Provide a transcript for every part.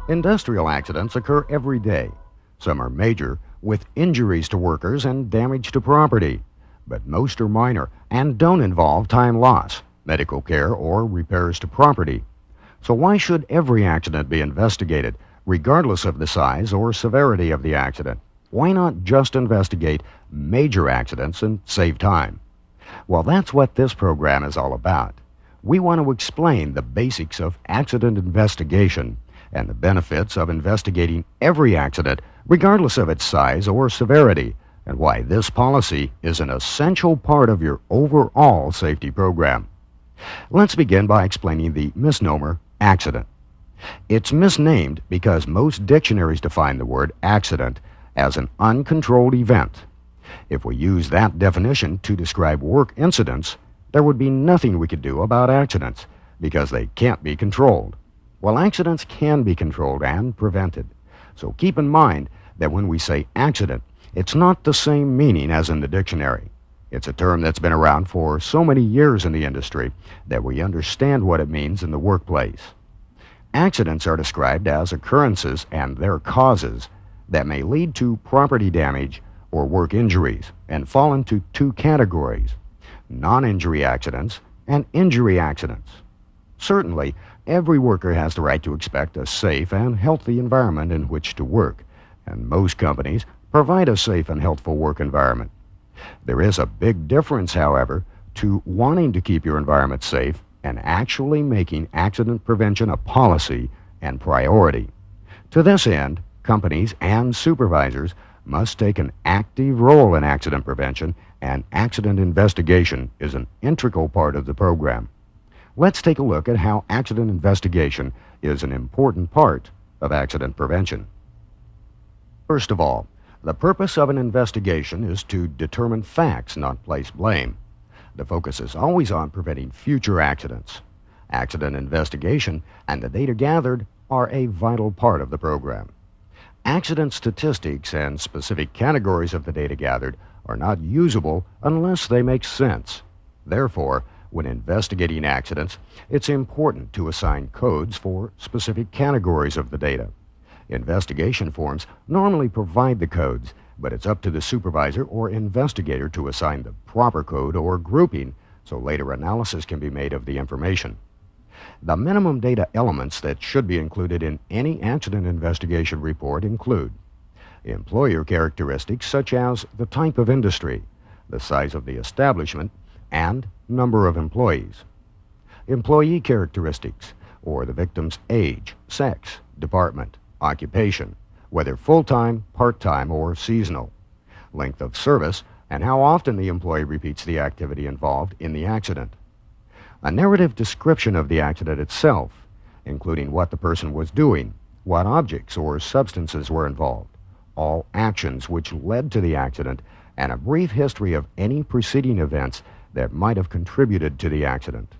Industrial accidents occur every day. Some are major, with injuries to workers and damage to property, but most are minor and don't involve time loss, medical care, or repairs to property. So why should every accident be investigated, regardless of the size or severity of the accident? Why not just investigate major accidents and save time? Well, that's what this program is all about. We want to explain the basics of accident investigation and the benefits of investigating every accident, regardless of its size or severity, and why this policy is an essential part of your overall safety program. Let's begin by explaining the misnomer accident. It's misnamed because most dictionaries define the word accident as an uncontrolled event. If we use that definition to describe work incidents, there would be nothing we could do about accidents because they can't be controlled. Well, accidents can be controlled and prevented. So keep in mind that when we say accident, it's not the same meaning as in the dictionary. It's a term that's been around for so many years in the industry that we understand what it means in the workplace. Accidents are described as occurrences and their causes that may lead to property damage or work injuries and fall into two categories: non-injury accidents and injury accidents. Certainly, every worker has the right to expect a safe and healthy environment in which to work, and most companies provide a safe and healthful work environment. There is a big difference, however, to wanting to keep your environment safe and actually making accident prevention a policy and priority. To this end, companies and supervisors must take an active role in accident prevention, and accident investigation is an integral part of the program. Let's take a look at how accident investigation is an important part of accident prevention. First of all, the purpose of an investigation is to determine facts, not place blame. The focus is always on preventing future accidents. Accident investigation and the data gathered are a vital part of the program. Accident statistics and specific categories of the data gathered are not usable unless they make sense. Therefore, when investigating accidents, it's important to assign codes for specific categories of the data. Investigation forms normally provide the codes, but it's up to the supervisor or investigator to assign the proper code or grouping so later analysis can be made of the information. The minimum data elements that should be included in any accident investigation report include employer characteristics such as the type of industry, the size of the establishment, and number of employees. Employee characteristics, or the victim's age, sex, department, occupation, whether full-time, part-time, or seasonal, length of service, and how often the employee repeats the activity involved in the accident. A narrative description of the accident itself, including what the person was doing, what objects or substances were involved, all actions which led to the accident, and a brief history of any preceding events that might have contributed to the accident.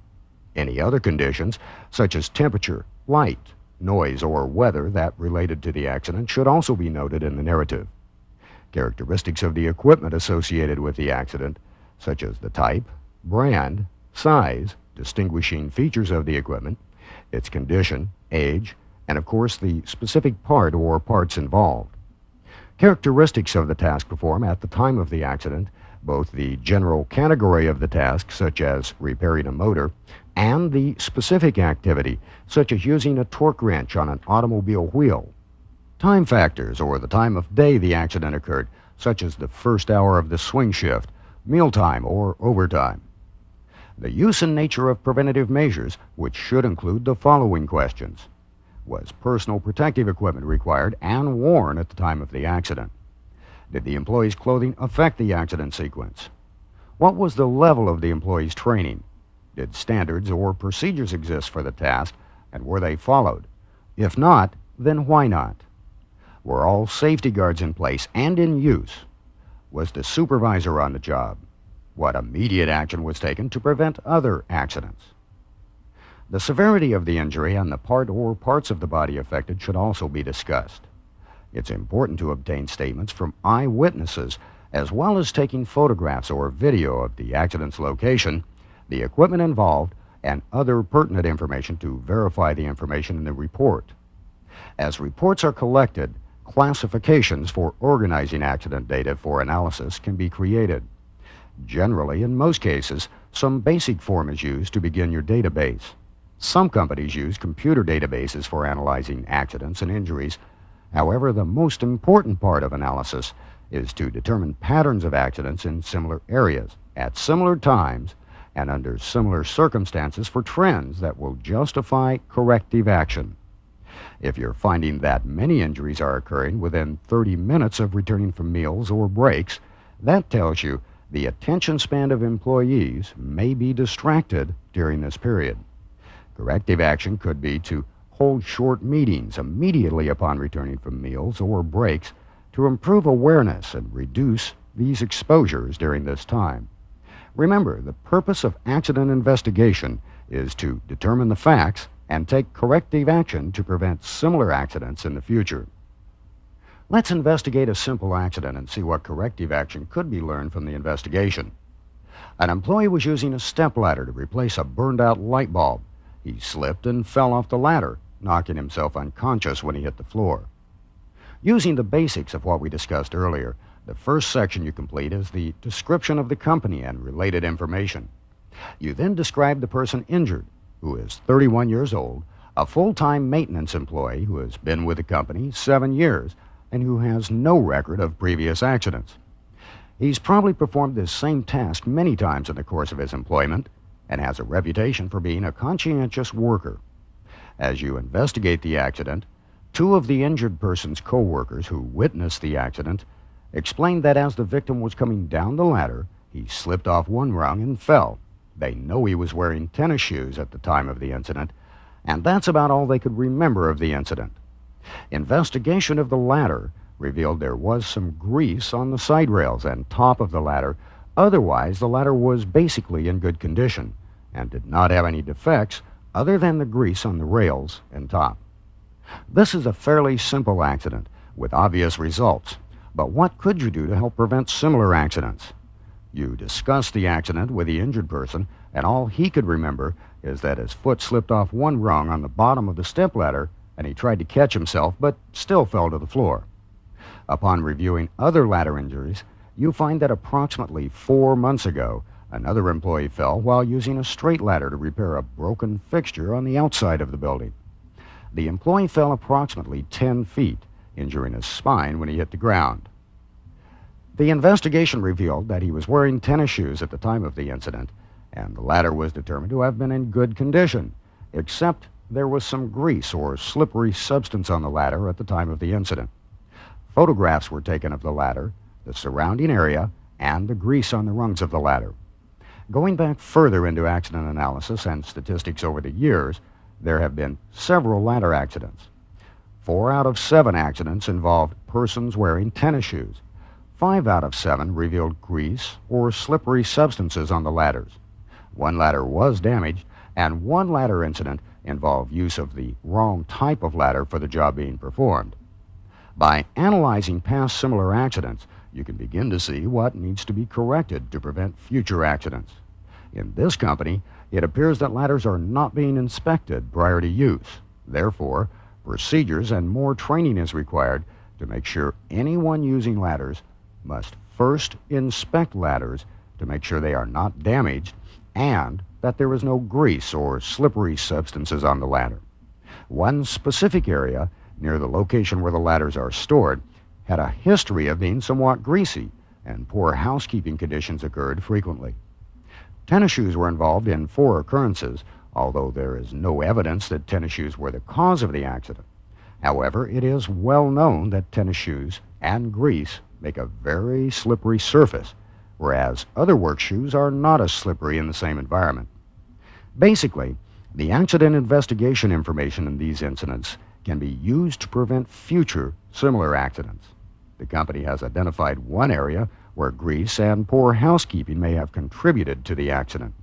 Any other conditions, such as temperature, light, noise, or weather that related to the accident should also be noted in the narrative. Characteristics of the equipment associated with the accident, such as the type, brand, size, distinguishing features of the equipment, its condition, age, and of course the specific part or parts involved. Characteristics of the task performed at the time of the accident, both the general category of the task, such as repairing a motor, and the specific activity, such as using a torque wrench on an automobile wheel. Time factors, or the time of day the accident occurred, such as the first hour of the swing shift, mealtime, or overtime. The use and nature of preventative measures, which should include the following questions. Was personal protective equipment required and worn at the time of the accident? Did the employee's clothing affect the accident sequence? What was the level of the employee's training? Did standards or procedures exist for the task, and were they followed? If not, then why not? Were all safety guards in place and in use? Was the supervisor on the job? What immediate action was taken to prevent other accidents? The severity of the injury and the part or parts of the body affected should also be discussed. It's important to obtain statements from eyewitnesses, as well as taking photographs or video of the accident's location, the equipment involved, and other pertinent information to verify the information in the report. As reports are collected, classifications for organizing accident data for analysis can be created. Generally, in most cases, some basic form is used to begin your database. Some companies use computer databases for analyzing accidents and injuries. However, the most important part of analysis is to determine patterns of accidents in similar areas, at similar times, and under similar circumstances for trends that will justify corrective action. If you're finding that many injuries are occurring within 30 minutes of returning from meals or breaks, that tells you the attention span of employees may be distracted during this period. Corrective action could be to hold short meetings immediately upon returning from meals or breaks to improve awareness and reduce these exposures during this time. Remember, the purpose of accident investigation is to determine the facts and take corrective action to prevent similar accidents in the future. Let's investigate a simple accident and see what corrective action could be learned from the investigation. An employee was using a stepladder to replace a burned-out light bulb. He slipped and fell off the ladder, knocking himself unconscious when he hit the floor. Using the basics of what we discussed earlier, the first section you complete is the description of the company and related information. You then describe the person injured, who is 31 years old, a full-time maintenance employee who has been with the company 7 years, and who has no record of previous accidents. He's probably performed this same task many times in the course of his employment and has a reputation for being a conscientious worker. As you investigate the accident, two of the injured person's co-workers who witnessed the accident explained that as the victim was coming down the ladder, he slipped off one rung and fell. They know he was wearing tennis shoes at the time of the incident, and that's about all they could remember of the incident. Investigation of the ladder revealed there was some grease on the side rails and top of the ladder. Otherwise, the ladder was basically in good condition and did not have any defects other than the grease on the rails and top. This is a fairly simple accident with obvious results, but what could you do to help prevent similar accidents? You discussed the accident with the injured person, and all he could remember is that his foot slipped off one rung on the bottom of the stepladder, and he tried to catch himself but still fell to the floor. Upon reviewing other ladder injuries, you find that approximately 4 months ago, another employee fell while using a straight ladder to repair a broken fixture on the outside of the building. The employee fell approximately 10 feet, injuring his spine when he hit the ground. The investigation revealed that he was wearing tennis shoes at the time of the incident, and the ladder was determined to have been in good condition, except there was some grease or slippery substance on the ladder at the time of the incident. Photographs were taken of the ladder, the surrounding area, and the grease on the rungs of the ladder. Going back further into accident analysis and statistics over the years, there have been several ladder accidents. 4 out of 7 accidents involved persons wearing tennis shoes. 5 out of 7 revealed grease or slippery substances on the ladders. 1 ladder was damaged, and 1 ladder incident involved use of the wrong type of ladder for the job being performed. By analyzing past similar accidents, you can begin to see what needs to be corrected to prevent future accidents. In this company, it appears that ladders are not being inspected prior to use. Therefore, procedures and more training is required to make sure anyone using ladders must first inspect ladders to make sure they are not damaged and that there is no grease or slippery substances on the ladder. One specific area near the location where the ladders are stored had a history of being somewhat greasy, and poor housekeeping conditions occurred frequently. Tennis shoes were involved in 4 occurrences, although there is no evidence that tennis shoes were the cause of the accident. However, it is well known that tennis shoes and grease make a very slippery surface, whereas other work shoes are not as slippery in the same environment. Basically, the accident investigation information in these incidents can be used to prevent future similar accidents. The company has identified one area where grease and poor housekeeping may have contributed to the accident.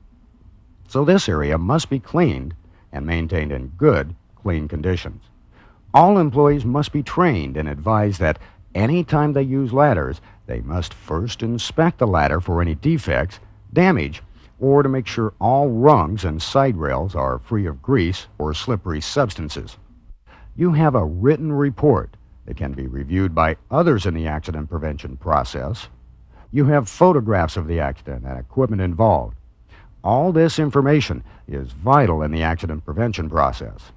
So this area must be cleaned and maintained in good, clean conditions. All employees must be trained and advised that any time they use ladders, they must first inspect the ladder for any defects, damage, or to make sure all rungs and side rails are free of grease or slippery substances. You have a written report that can be reviewed by others in the accident prevention process. You have photographs of the accident and equipment involved. All this information is vital in the accident prevention process.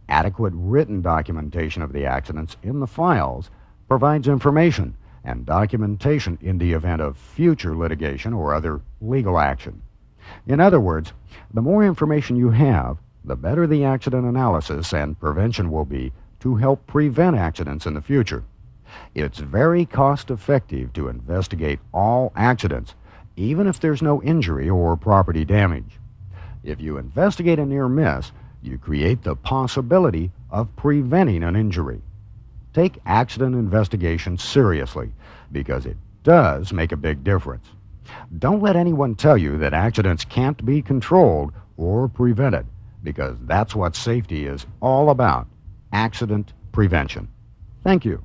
Adequate written documentation of the accidents in the files provides information and documentation in the event of future litigation or other legal action. In other words, the more information you have, the better the accident analysis and prevention will be to help prevent accidents in the future. It's very cost-effective to investigate all accidents, even if there's no injury or property damage. If you investigate a near miss, you create the possibility of preventing an injury. Take accident investigation seriously, because it does make a big difference. Don't let anyone tell you that accidents can't be controlled or prevented, because that's what safety is all about: accident prevention. Thank you.